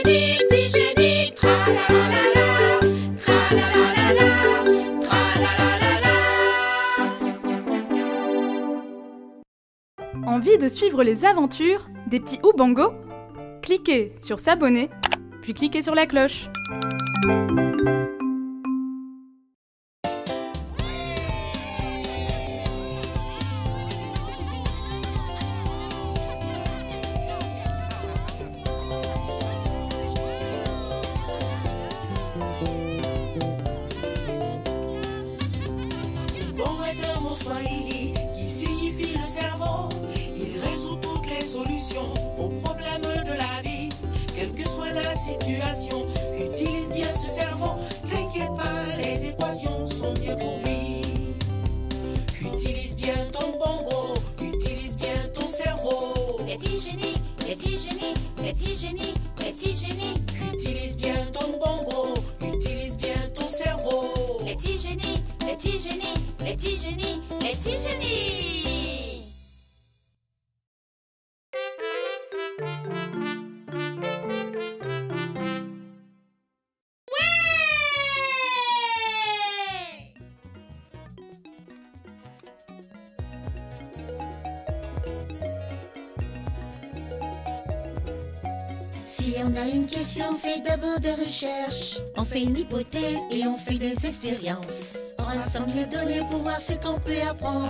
petit génie, tra-la-la-la-la, tra-la-la-la-la, tra-la-la-la-la. Envie de suivre les aventures des petits Oubango? Cliquez sur s'abonner, puis cliquez sur la cloche. Bon est un mot swahili qui signifie le cerveau. Il résout toutes les solutions aux problèmes de la vie. Quelle que soit la situation, utilise bien ce cerveau. T'inquiète pas, les équations sont bien pour lui. Utilise bien ton bongo, utilise bien ton cerveau. Petit génie, petit génie, petit génie, petit génie. Utilise bien ton bongo, utilise bien ton cerveau. Petit génie, petit génie, petit génie, petit génie. Si on a une question, fait d'abord des recherches. On fait une hypothèse et on fait des expériences. On rassemble les données pour voir ce qu'on peut apprendre.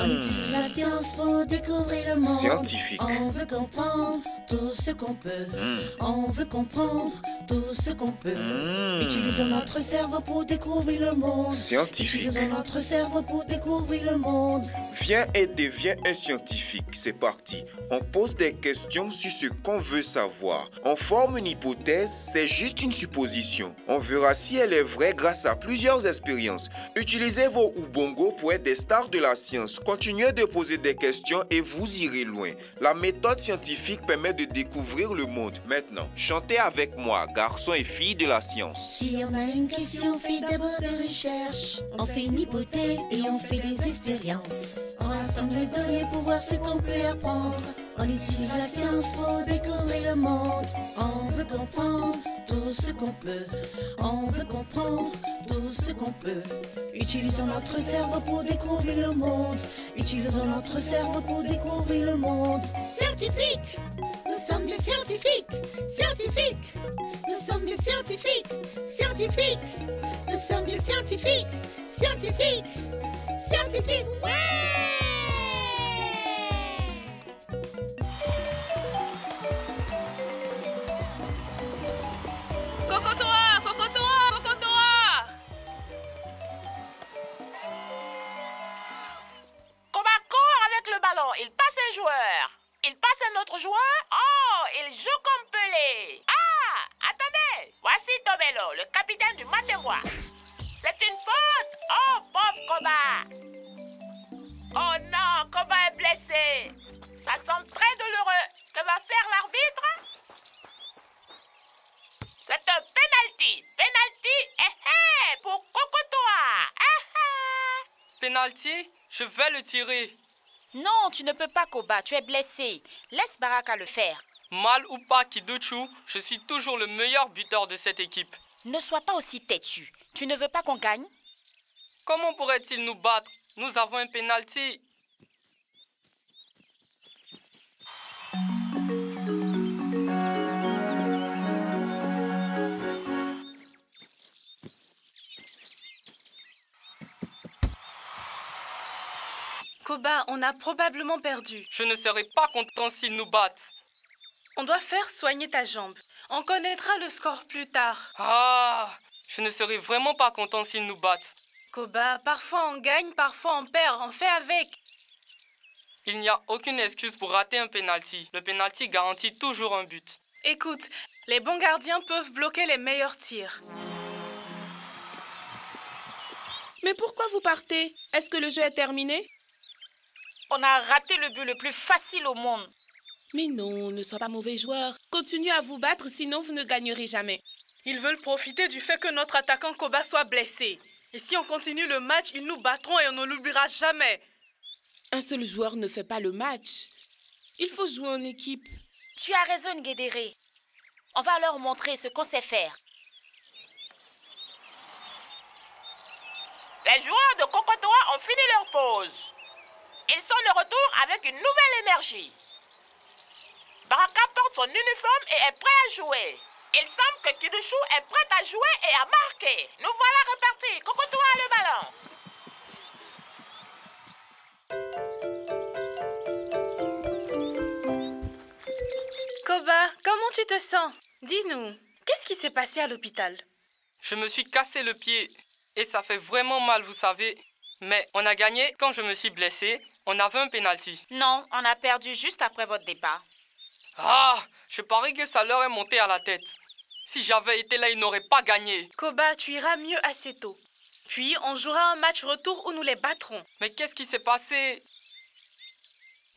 On utilise la science pour découvrir le monde. Scientifique. On veut comprendre tout ce qu'on peut. On veut comprendre tout ce qu'on peut. Utilisons notre cerveau pour découvrir le monde. Scientifique. Utilisons notre cerveau pour découvrir le monde. Viens et deviens un scientifique. C'est parti. On pose des questions sur ce qu'on veut savoir. On forme une hypothèse, c'est juste une supposition. On verra si elle est vraie grâce à plusieurs expériences. Utilisez vos Ubongo pour être des stars de la science. Continuez de poser des questions et vous irez loin. La méthode scientifique permet de découvrir le monde. Maintenant, chantez avec moi, garçons et filles de la science. Si on a une question, fait d'abord des recherches. On fait une hypothèse et on fait des expériences. On rassemble les données pour voir ce qu'on peut apprendre. On utilise la science pour découvrir le monde. On veut comprendre tout ce qu'on peut. On veut comprendre tout ce qu'on peut. Utilisons notre cerveau pour découvrir le monde. Utilisons notre cerveau pour découvrir le monde. Scientifiques, nous sommes des scientifiques, scientifiques, nous sommes des scientifiques, scientifiques, nous sommes des scientifiques, scientifiques, scientifiques, ouais! Cocotoa, Cocotoa, Cocotoa! Koba court avec le ballon, il passe un joueur. Il passe un autre joueur. Oh, il joue comme Pelé. Ah, attendez. Voici Tobelo, le capitaine du Matewa. C'est une faute. Oh, pauvre Koba. Oh non, Koba est blessé. Ça semble très douloureux. Que va faire l'arbitre? C'est un penalty. Penalty, pour Cocotoa. Penalty, je vais le tirer. Non, tu ne peux pas, Koba, tu es blessé. Laisse Baraka le faire. Mal ou pas, Kiduchu, je suis toujours le meilleur buteur de cette équipe. Ne sois pas aussi têtu. Tu ne veux pas qu'on gagne? Comment pourrait-il nous battre? Nous avons un penalty. Koba, on a probablement perdu. Je ne serai pas content s'ils nous battent. On doit faire soigner ta jambe. On connaîtra le score plus tard. Ah, je ne serai vraiment pas content s'ils nous battent. Koba, parfois on gagne, parfois on perd. On fait avec. Il n'y a aucune excuse pour rater un penalty. Le penalty garantit toujours un but. Écoute, les bons gardiens peuvent bloquer les meilleurs tirs. Mais pourquoi vous partez? Est-ce que le jeu est terminé? On a raté le but le plus facile au monde. Mais non, ne sois pas mauvais joueur. Continuez à vous battre, sinon vous ne gagnerez jamais. Ils veulent profiter du fait que notre attaquant Koba soit blessé. Et si on continue le match, ils nous battront et on ne l'oubliera jamais. Un seul joueur ne fait pas le match. Il faut jouer en équipe. Tu as raison, Ngedere. On va leur montrer ce qu'on sait faire. Les joueurs de Cocotois ont fini leur pause. Ils sont de retour avec une nouvelle énergie. Baraka porte son uniforme et est prêt à jouer. Il semble que Kidouchou est prêt à jouer et à marquer. Nous voilà repartis. Cocotois a le ballon. Koba, comment tu te sens? Dis-nous, qu'est-ce qui s'est passé à l'hôpital? Je me suis cassé le pied et ça fait vraiment mal, vous savez. Mais on a gagné quand je me suis blessé. On avait un penalty. Non, on a perdu juste après votre départ. Ah, je parie que ça leur est monté à la tête. Si j'avais été là, ils n'auraient pas gagné. Koba, tu iras mieux assez tôt. Puis, on jouera un match retour où nous les battrons. Mais qu'est-ce qui s'est passé?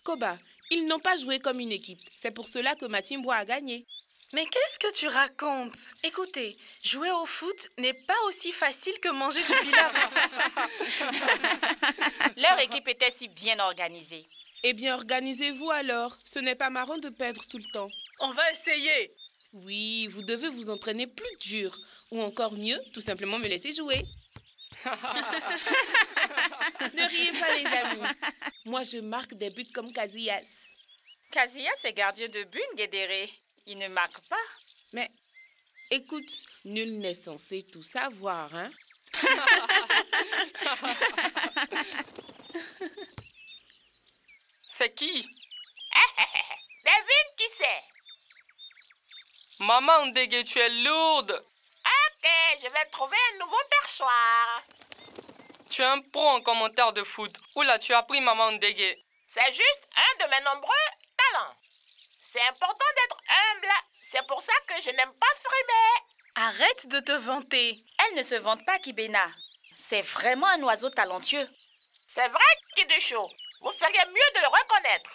Koba, ils n'ont pas joué comme une équipe. C'est pour cela que Matimboa a gagné. Mais qu'est-ce que tu racontes? Écoutez, jouer au foot n'est pas aussi facile que manger du pilaf. Leur équipe était si bien organisée. Eh bien, organisez-vous alors. Ce n'est pas marrant de perdre tout le temps. On va essayer. Oui, vous devez vous entraîner plus dur. Ou encore mieux, tout simplement me laisser jouer. Ne riez pas, les amis. Moi, je marque des buts comme Casillas. Casillas est gardien de but, Guédéré. Il ne marque pas. Mais, écoute, nul n'est censé tout savoir, hein? C'est qui? Devine qui c'est. Maman Ndege, tu es lourde. Ok, je vais trouver un nouveau perchoir. Tu es un pro en commentaire de foot. Où l'as-tu appris, Maman Ndege? C'est juste un de mes nombreux talents. C'est important d'être humble. C'est pour ça que je n'aime pas frimer. Arrête de te vanter. Elle ne se vante pas, Kibena. C'est vraiment un oiseau talentueux. C'est vrai, Kidouchou. Vous feriez mieux de le reconnaître.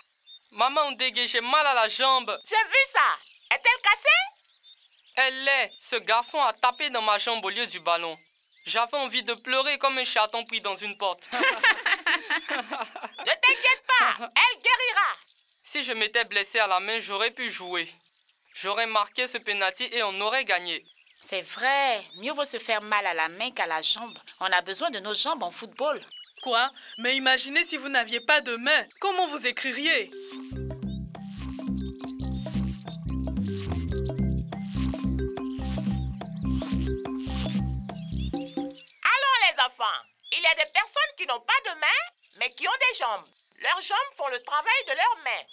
Maman Ndege, j'ai mal à la jambe. J'ai vu ça. Est-elle cassée? Elle l'est. Ce garçon a tapé dans ma jambe au lieu du ballon. J'avais envie de pleurer comme un chaton pris dans une porte. Ne t'inquiète pas, elle guérira. Si je m'étais blessé à la main, j'aurais pu jouer. J'aurais marqué ce penalty et on aurait gagné. C'est vrai. Mieux vaut se faire mal à la main qu'à la jambe. On a besoin de nos jambes en football. Quoi? Mais imaginez si vous n'aviez pas de main. Comment vous écririez? Allons les enfants. Il y a des personnes qui n'ont pas de mains, mais qui ont des jambes. Leurs jambes font le travail de leurs mains.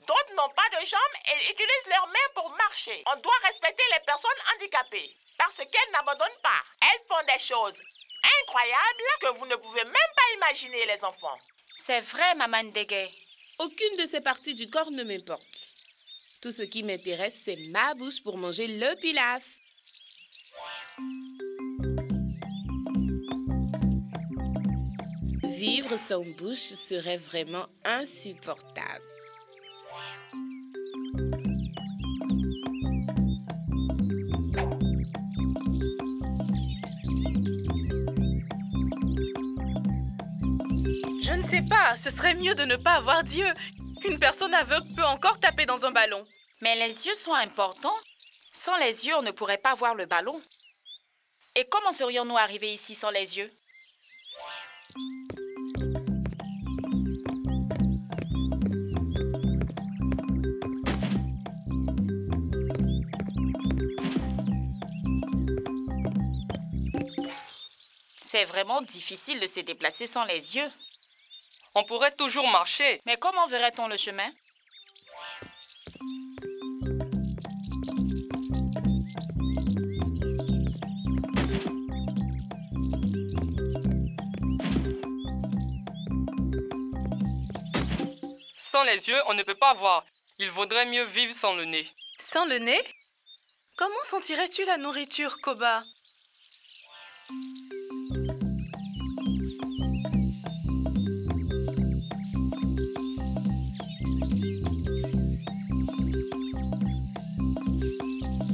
D'autres n'ont pas de jambes et utilisent leurs mains pour marcher. On doit respecter les personnes handicapées parce qu'elles n'abandonnent pas. Elles font des choses incroyables que vous ne pouvez même pas imaginer, les enfants. C'est vrai, Maman Ndege. Aucune de ces parties du corps ne m'importe. Tout ce qui m'intéresse, c'est ma bouche pour manger le pilaf. Vivre sans bouche serait vraiment insupportable. Je ne sais pas, ce serait mieux de ne pas avoir d'yeux. Une personne aveugle peut encore taper dans un ballon. Mais les yeux sont importants. Sans les yeux, on ne pourrait pas voir le ballon. Et comment serions-nous arrivés ici sans les yeux? C'est vraiment difficile de se déplacer sans les yeux. On pourrait toujours marcher. Mais comment verrait-on le chemin? Sans les yeux, on ne peut pas voir. Il vaudrait mieux vivre sans le nez. Sans le nez? Comment sentirais-tu la nourriture, Koba?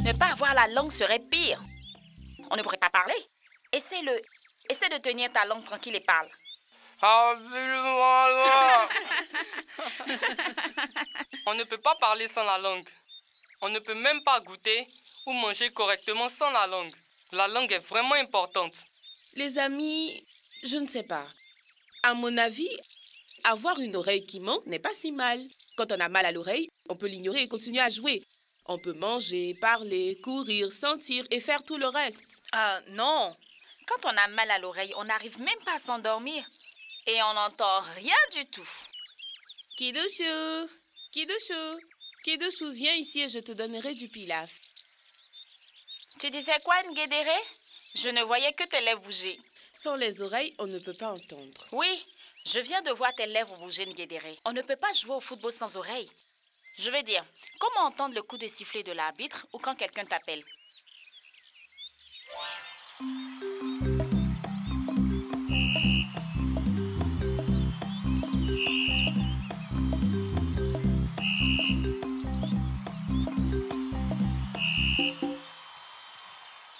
Ne pas avoir la langue serait pire. On ne pourrait pas parler. Essaie de tenir ta langue tranquille et parle. On ne peut pas parler sans la langue. On ne peut même pas goûter ou manger correctement sans la langue. La langue est vraiment importante. Les amis, je ne sais pas. À mon avis, avoir une oreille qui manque n'est pas si mal. Quand on a mal à l'oreille, on peut l'ignorer et continuer à jouer. On peut manger, parler, courir, sentir et faire tout le reste. Ah non. Quand on a mal à l'oreille, on n'arrive même pas à s'endormir. Et on n'entend rien du tout. Kidouchou, Kidouchou, Kidouchou, viens ici et je te donnerai du pilaf. Tu disais quoi, Ngedere? Je ne voyais que tes lèvres bouger. Sans les oreilles, on ne peut pas entendre. Oui, je viens de voir tes lèvres bouger, Ngedere. On ne peut pas jouer au football sans oreilles. Je veux dire, comment entendre le coup de sifflet de l'arbitre ou quand quelqu'un t'appelle?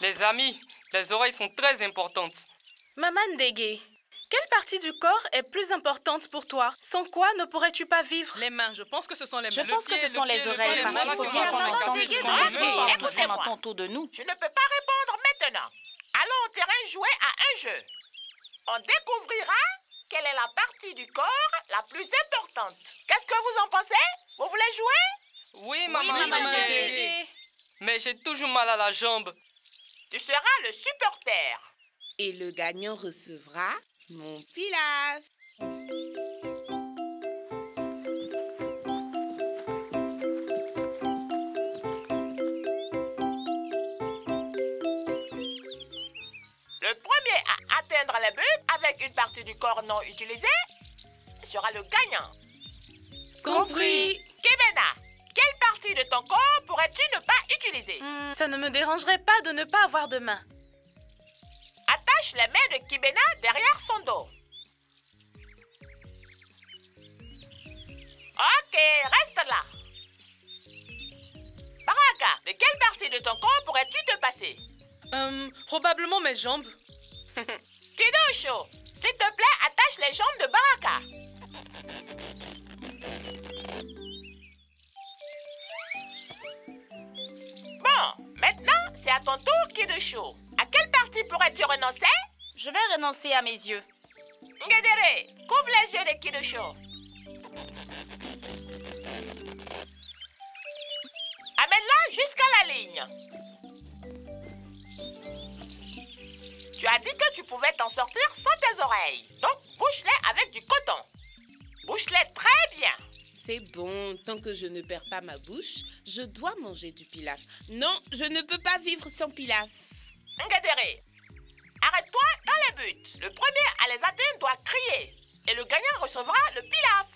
Les amis, les oreilles sont très importantes. Maman Ndege, quelle partie du corps est plus importante pour toi? Sans quoi ne pourrais-tu pas vivre? Les mains, je pense que ce sont les mains. Je pense que ce sont les oreilles, parce qu'il faut bien qu'on entende tout ce qu'on dit, tout ce qu'on entend autour de nous. Je ne peux pas répondre maintenant. Allons au terrain jouer à un jeu. On découvrira quelle est la partie du corps la plus importante. Qu'est-ce que vous en pensez? Vous voulez jouer? Oui, maman. Ndege. Mais j'ai toujours mal à la jambe. Tu seras le supporter. Et le gagnant recevra mon pilaf. Le premier à atteindre le but avec une partie du corps non utilisée sera le gagnant. Compris. Kibena, quelle partie de ton corps pourrais-tu ne pas utiliser? Ça ne me dérangerait pas de ne pas avoir de main. Attache les mains de Kibena derrière son dos. Ok, reste là. Baraka, de quelle partie de ton corps pourrais-tu te passer? Probablement mes jambes. Kidosho, s'il te plaît, attache les jambes de Baraka. Bon, maintenant, c'est à ton tour, Kidosho. À quelle partie pourrais-tu renoncer? Je vais renoncer à mes yeux. Ngedere, couvre les yeux de Kidosho. Amène-la jusqu'à la ligne. Tu as dit que tu pouvais t'en sortir sans tes oreilles. Donc, bouche-les avec du coton. Bouche-les très bien. C'est bon, tant que je ne perds pas ma bouche, je dois manger du pilaf. Non, je ne peux pas vivre sans pilaf. Ngedere, arrête-toi dans les buts. Le premier à les atteindre doit crier. Et le gagnant recevra le pilaf.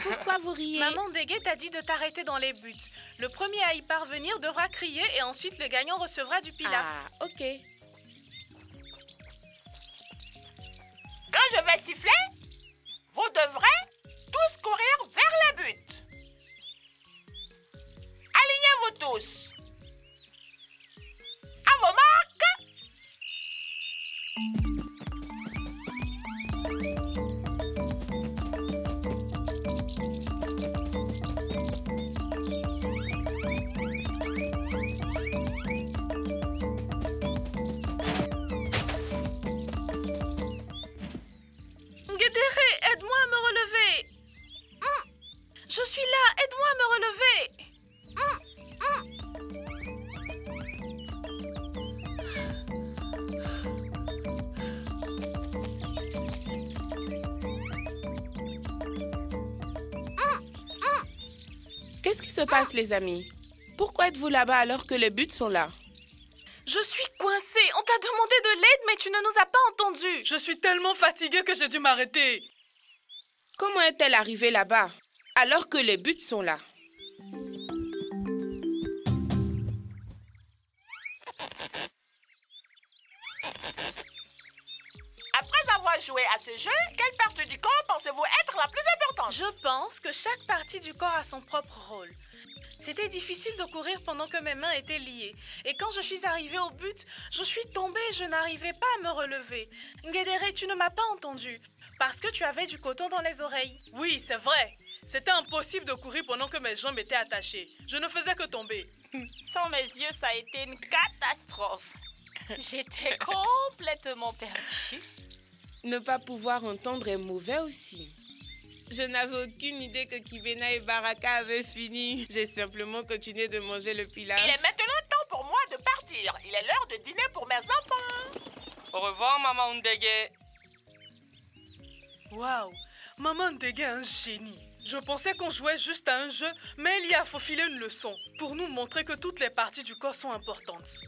Pourquoi vous riez? Maman Ndege t'a dit de t'arrêter dans les buts. Le premier à y parvenir devra crier et ensuite le gagnant recevra du pilaf. Ah, ok. Quand je vais siffler, vous devrez tous courir vers les buts. Alignez-vous tous. À vos marques. Ngedere, aide-moi à me relever. Je suis là, aide-moi à me relever. Qu'est-ce qui se passe, les amis? Pourquoi êtes-vous là-bas alors que les buts sont là? Je suis coincée. On t'a demandé de l'aide, mais tu ne nous as pas entendus. Je suis tellement fatiguée que j'ai dû m'arrêter. Comment est-elle arrivée là-bas alors que les buts sont là? Après avoir joué à ce jeu, quelle partie du corps pensez-vous être la plus importante? Je pense que chaque partie du corps a son propre rôle. C'était difficile de courir pendant que mes mains étaient liées. Et quand je suis arrivée au but, je suis tombée et je n'arrivais pas à me relever. Ngedere, tu ne m'as pas entendu. Parce que tu avais du coton dans les oreilles. Oui, c'est vrai. C'était impossible de courir pendant que mes jambes étaient attachées. Je ne faisais que tomber. Sans mes yeux, ça a été une catastrophe. J'étais complètement perdue. Ne pas pouvoir entendre est mauvais aussi. Je n'avais aucune idée que Kibena et Baraka avaient fini. J'ai simplement continué de manger le pilaf. Il est maintenant temps pour moi de partir. Il est l'heure de dîner pour mes enfants. Au revoir, Maman Ndege. Waouh, Maman Ndege est un génie. Je pensais qu'on jouait juste à un jeu, mais elle y a faufilé une leçon pour nous montrer que toutes les parties du corps sont importantes.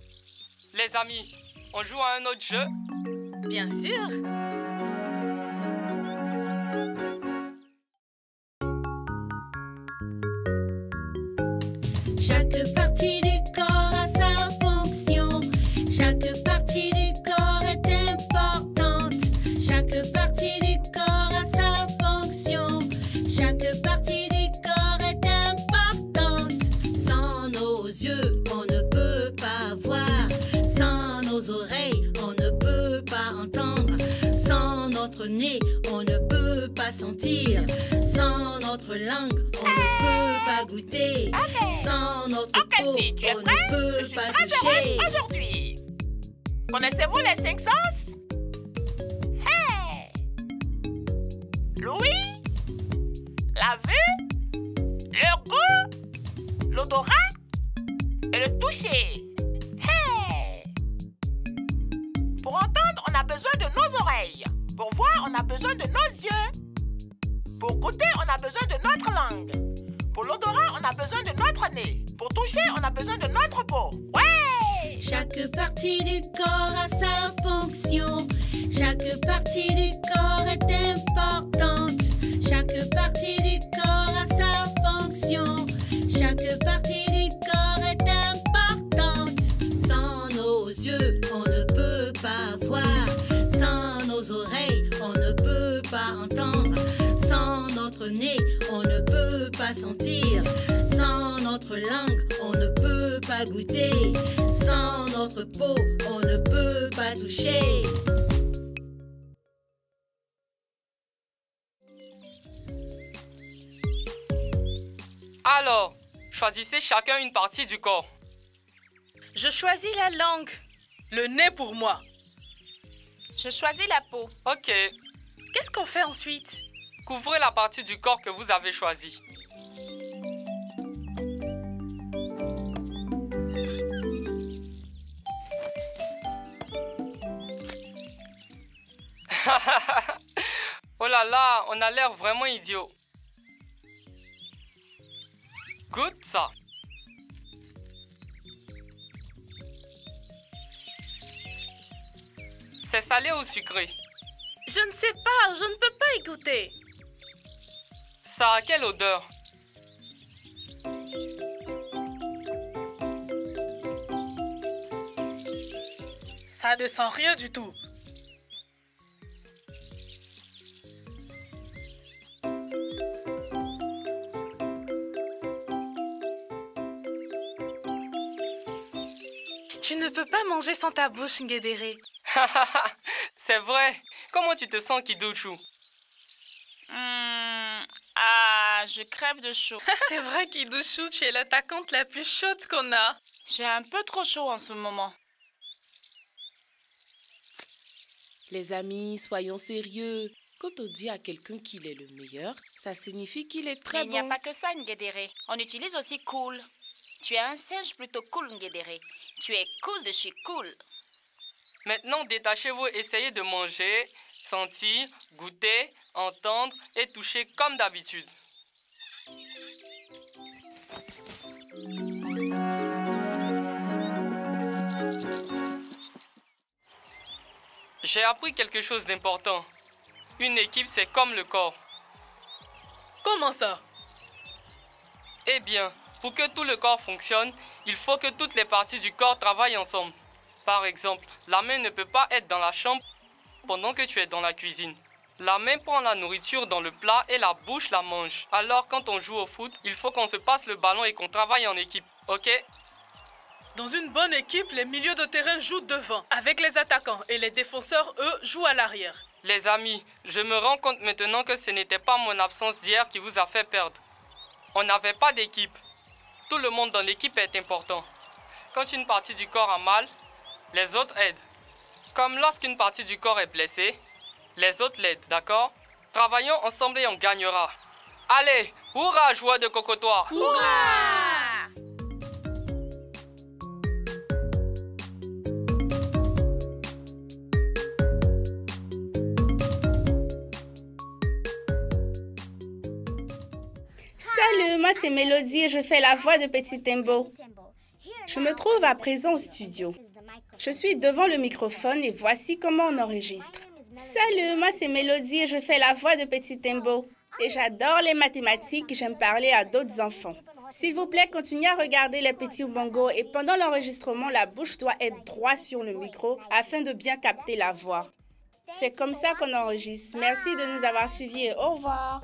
Les amis, on joue à un autre jeu? Bien sûr. Chaque partie du corps a sa fonction. Chaque partie du corps est importante. Chaque partie du corps a sa fonction. Chaque partie du corps est importante. Sans nos yeux, on ne peut pas voir. Sans nos oreilles, on ne peut pas entendre. Sans notre nez, on ne peut pas sentir. Sans notre langue, on ne peut pas goûter. Sans notre peau, Si tu es on prêt, ne peut je suis pas très toucher. heureuse aujourd'hui. Connaissez-vous les 5 sens? Hey! L'ouïe, la vue, le goût, l'odorat et le toucher. Hey! Pour entendre, on a besoin de nos oreilles. Pour voir, on a besoin de nos yeux. Pour goûter, on a besoin de notre langue. Pour l'odorat, on a besoin de notre nez. Pour toucher, on a besoin de notre peau. Ouais! Chaque partie du corps a sa fonction. Chaque partie du corps est importante. Chaque partie du corps a sa fonction. Chaque partie du corps est importante. Sans nos yeux, on ne peut pas voir. Sans nos oreilles, on ne peut pas entendre. Sans notre nez, on ne peut pas sentir. Sans notre langue, on ne peut pas goûter. Sans notre peau, on ne peut pas toucher. Alors, choisissez chacun une partie du corps. Je choisis la langue. Le nez pour moi. Je choisis la peau. Ok, Qu'est-ce qu'on fait ensuite? couvrez la partie du corps que vous avez choisie. Oh là là, on a l'air vraiment idiot. Goûte ça. C'est salé ou sucré? Je ne sais pas, je ne peux pas y goûter. Ça a quelle odeur? Ça ne sent rien du tout. Tu ne peux pas manger sans ta bouche, Ngedere. C'est vrai. Comment tu te sens, Kiduchu? Je crève de chaud. C'est vrai, Kidushu, tu es l'attaquante la plus chaude qu'on a. J'ai un peu trop chaud en ce moment. Les amis, soyons sérieux. Quand on dit à quelqu'un qu'il est le meilleur, ça signifie qu'il est Mais très il n'y a bon. pas que ça, Ngedere. On utilise aussi cool. Tu es un singe plutôt cool, Ngedere. Tu es cool de chez cool. Maintenant, détachez-vous, essayez de manger, sentir, goûter, entendre et toucher comme d'habitude. J'ai appris quelque chose d'important. Une équipe, c'est comme le corps. Comment ça? Eh bien, pour que tout le corps fonctionne, il faut que toutes les parties du corps travaillent ensemble. Par exemple, la main ne peut pas être dans la chambre pendant que tu es dans la cuisine. La main prend la nourriture dans le plat et la bouche la mange. Alors quand on joue au foot, il faut qu'on se passe le ballon et qu'on travaille en équipe. Ok? Dans une bonne équipe, les milieux de terrain jouent devant, avec les attaquants, et les défenseurs, eux, jouent à l'arrière. Les amis, je me rends compte maintenant que ce n'était pas mon absence d'hier qui vous a fait perdre. On n'avait pas d'équipe. Tout le monde dans l'équipe est important. Quand une partie du corps a mal, les autres aident. Comme lorsqu'une partie du corps est blessée, les autres l'aident, d'accord? Travaillons ensemble et on gagnera. Allez, hurrah, joueurs de cocotoir! Hurrah! Salut, moi c'est Mélodie et je fais la voix de Petit Tembo. Je me trouve à présent au studio. Je suis devant le microphone et voici comment on enregistre. Salut, moi c'est Mélodie et je fais la voix de Petit Tembo. Et j'adore les mathématiques et j'aime parler à d'autres enfants. S'il vous plaît, continuez à regarder les petits bongos et pendant l'enregistrement, la bouche doit être droite sur le micro afin de bien capter la voix. C'est comme ça qu'on enregistre. Merci de nous avoir suivis et au revoir.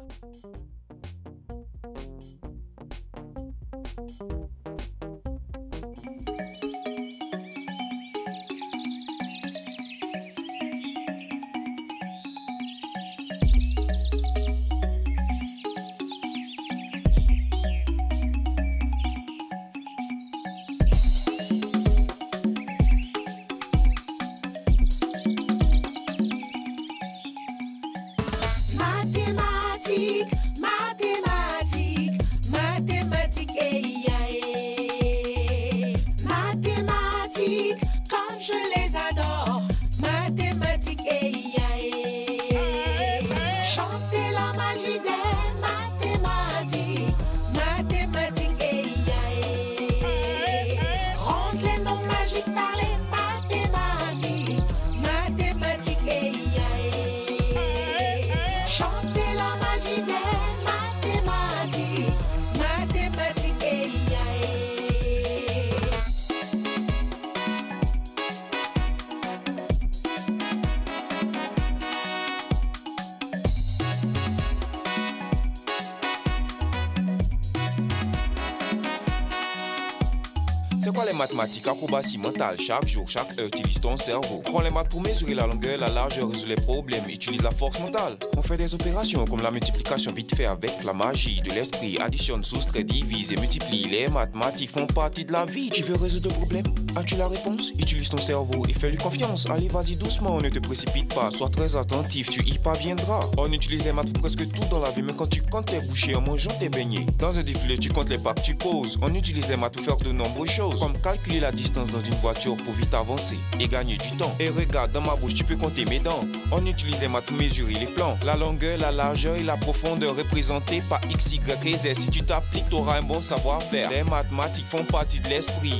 C'est quoi les mathématiques? Acrobatie mentale. Chaque jour, chaque heure, utilise ton cerveau. Prends les maths pour mesurer la longueur, la largeur, résoudre les problèmes. Utilise la force mentale. On fait des opérations comme la multiplication vite fait avec la magie de l'esprit. Additionne, soustrait, divise et multiplie. Les mathématiques font partie de la vie. Tu veux résoudre le problème? As-tu la réponse? Utilise ton cerveau et fais-lui confiance. Allez, vas-y doucement, ne te précipite pas. Sois très attentif, tu y parviendras. On utilise les maths pour presque tout dans la vie, même quand tu comptes tes bouchées en mangeant tes beignets. Dans un défilé, tu comptes les pas que tu poses. On utilise les maths pour faire de nombreuses choses, comme calculer la distance dans une voiture pour vite avancer et gagner du temps. Et regarde, dans ma bouche, tu peux compter mes dents. On utilise les maths pour mesurer les plans. La longueur, la largeur et la profondeur représentées par X, Y et Z. Si tu t'appliques, tu auras un bon savoir-faire. Les mathématiques font partie de l'esprit.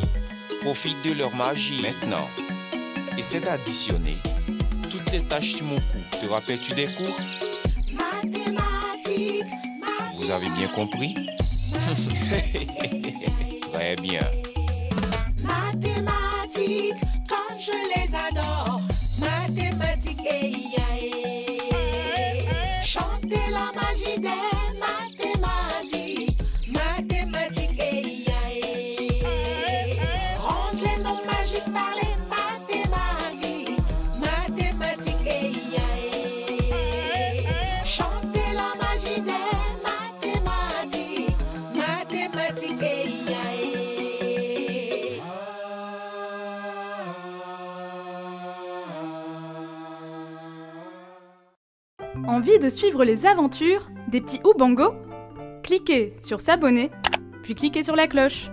Profite de leur magie. Maintenant, essaie d'additionner toutes les tâches sur mon cou. Te rappelles-tu des cours? Mathématiques. Vous avez bien compris? Très bien. Mathématiques, comme je les adore. Mathématiques, chantez la magie des mathématiques. Mathématiques, rendre les noms magiques par les mathématiques. Mathématiques, chantez la magie des mathématiques. Mathématiques, Envie de suivre les aventures des petits Oubango? Cliquez sur s'abonner, puis cliquez sur la cloche.